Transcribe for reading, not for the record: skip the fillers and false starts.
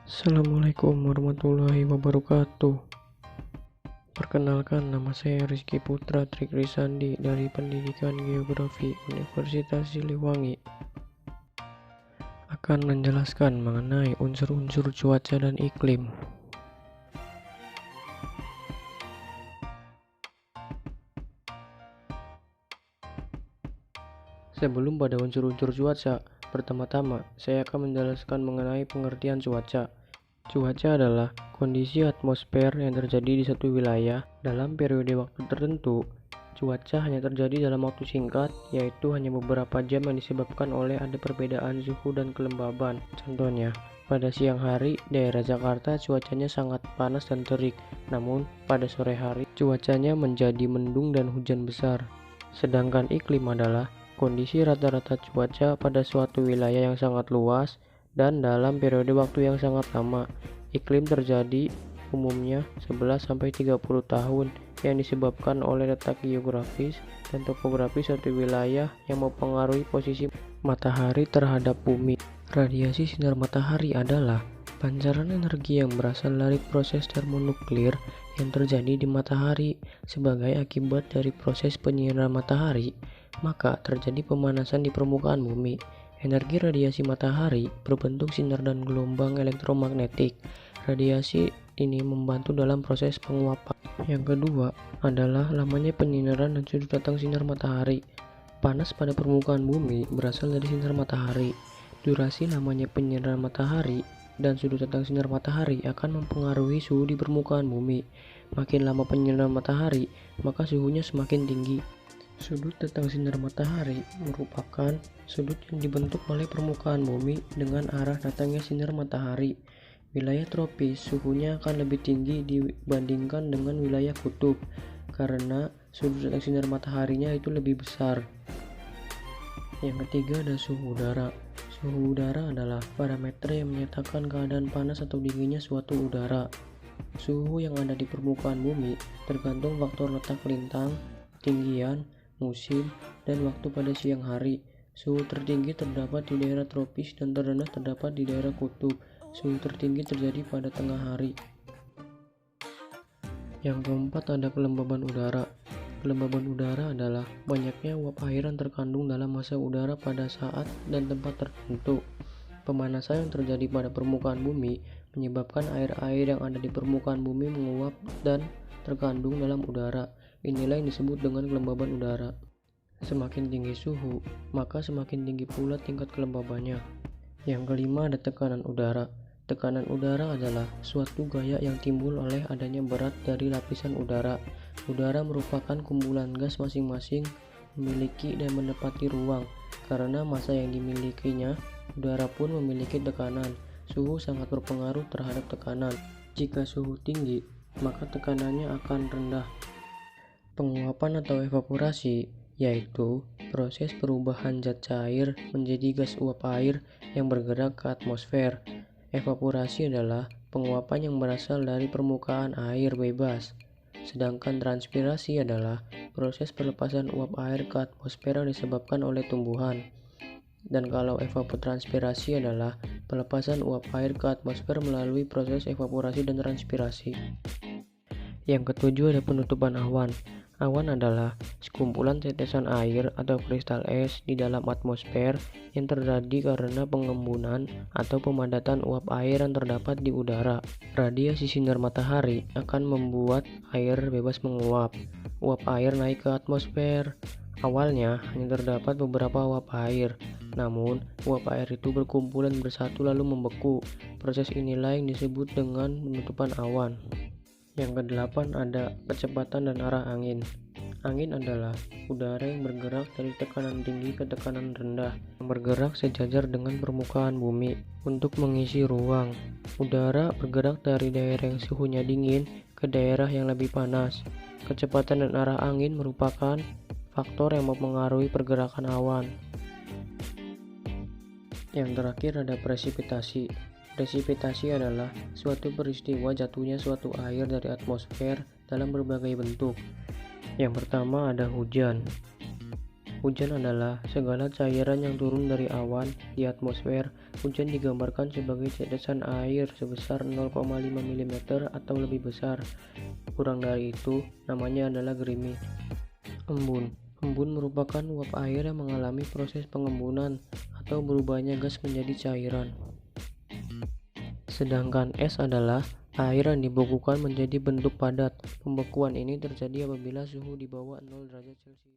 Assalamualaikum warahmatullahi wabarakatuh. Perkenalkan, nama saya Rizky Putra Trikrisandi dari Pendidikan Geografi Universitas Siliwangi. Akan menjelaskan mengenai unsur-unsur cuaca dan iklim. Sebelum pada unsur-unsur cuaca, pertama-tama saya akan menjelaskan mengenai pengertian cuaca. Cuaca adalah kondisi atmosfer yang terjadi di satu wilayah dalam periode waktu tertentu. Cuaca hanya terjadi dalam waktu singkat, yaitu hanya beberapa jam yang disebabkan oleh ada perbedaan suhu dan kelembaban. Contohnya, pada siang hari, daerah Jakarta cuacanya sangat panas dan terik, namun pada sore hari cuacanya menjadi mendung dan hujan besar. Sedangkan iklim adalah kondisi rata-rata cuaca pada suatu wilayah yang sangat luas dan dalam periode waktu yang sangat lama. Iklim terjadi umumnya 11-30 tahun yang disebabkan oleh letak geografis dan topografis suatu wilayah yang mempengaruhi posisi matahari terhadap bumi. Radiasi sinar matahari adalah pancaran energi yang berasal dari proses termonuklir yang terjadi di matahari. Sebagai akibat dari proses penyinaran matahari, maka terjadi pemanasan di permukaan bumi. Energi radiasi matahari berbentuk sinar dan gelombang elektromagnetik. Radiasi ini membantu dalam proses penguapan. Yang kedua adalah lamanya penyinaran dan sudut datang sinar matahari. Panas pada permukaan bumi berasal dari sinar matahari. Durasi lamanya penyinaran matahari dan sudut datang sinar matahari akan mempengaruhi suhu di permukaan bumi. Makin lama penyinaran matahari, maka suhunya semakin tinggi. Sudut datang sinar matahari merupakan sudut yang dibentuk oleh permukaan bumi dengan arah datangnya sinar matahari. Wilayah tropis suhunya akan lebih tinggi dibandingkan dengan wilayah kutub karena sudut datang sinar mataharinya itu lebih besar. Yang ketiga ada suhu udara. Suhu udara adalah parameter yang menyatakan keadaan panas atau dinginnya suatu udara. Suhu yang ada di permukaan bumi tergantung faktor letak lintang, ketinggian, musim, dan waktu pada siang hari. Suhu tertinggi terdapat di daerah tropis dan terendah terdapat di daerah kutub. Suhu tertinggi terjadi pada tengah hari. Yang keempat ada kelembaban udara. Kelembaban udara adalah banyaknya uap air yang terkandung dalam massa udara pada saat dan tempat tertentu. Pemanasan yang terjadi pada permukaan bumi menyebabkan air-air yang ada di permukaan bumi menguap dan terkandung dalam udara. Inilah yang disebut dengan kelembaban udara. Semakin tinggi suhu, maka semakin tinggi pula tingkat kelembabannya. Yang kelima ada tekanan udara. Tekanan udara adalah suatu gaya yang timbul oleh adanya berat dari lapisan udara. Udara merupakan kumpulan gas masing-masing memiliki dan menepati ruang. Karena massa yang dimilikinya, udara pun memiliki tekanan. Suhu sangat berpengaruh terhadap tekanan. Jika suhu tinggi, maka tekanannya akan rendah. Penguapan atau evaporasi yaitu proses perubahan zat cair menjadi gas uap air yang bergerak ke atmosfer. Evaporasi adalah penguapan yang berasal dari permukaan air bebas. Sedangkan transpirasi adalah proses pelepasan uap air ke atmosfer yang disebabkan oleh tumbuhan. Dan kalau evapotranspirasi adalah pelepasan uap air ke atmosfer melalui proses evaporasi dan transpirasi. Yang ketujuh ada penutupan awan. Awan adalah sekumpulan tetesan air atau kristal es di dalam atmosfer yang terjadi karena pengembunan atau pemadatan uap air yang terdapat di udara. Radiasi sinar matahari akan membuat air bebas menguap. Uap air naik ke atmosfer. Awalnya hanya terdapat beberapa uap air, namun uap air itu berkumpul dan bersatu lalu membeku. Proses inilah yang disebut dengan penutupan awan. Yang kedelapan ada kecepatan dan arah angin. Angin adalah udara yang bergerak dari tekanan tinggi ke tekanan rendah, yang bergerak sejajar dengan permukaan bumi untuk mengisi ruang. Udara bergerak dari daerah yang suhunya dingin ke daerah yang lebih panas. Kecepatan dan arah angin merupakan faktor yang mempengaruhi pergerakan awan. Yang terakhir ada presipitasi. Presipitasi adalah suatu peristiwa jatuhnya suatu air dari atmosfer dalam berbagai bentuk. Yang pertama ada hujan. Hujan adalah segala cairan yang turun dari awan di atmosfer. Hujan digambarkan sebagai tetesan air sebesar 0,5 mm atau lebih besar. Kurang dari itu, namanya adalah gerimis. Embun. Embun merupakan uap air yang mengalami proses pengembunan atau berubahnya gas menjadi cairan. Sedangkan es adalah air yang dibekukan menjadi bentuk padat. Pembekuan ini terjadi apabila suhu di bawah 0 derajat Celcius.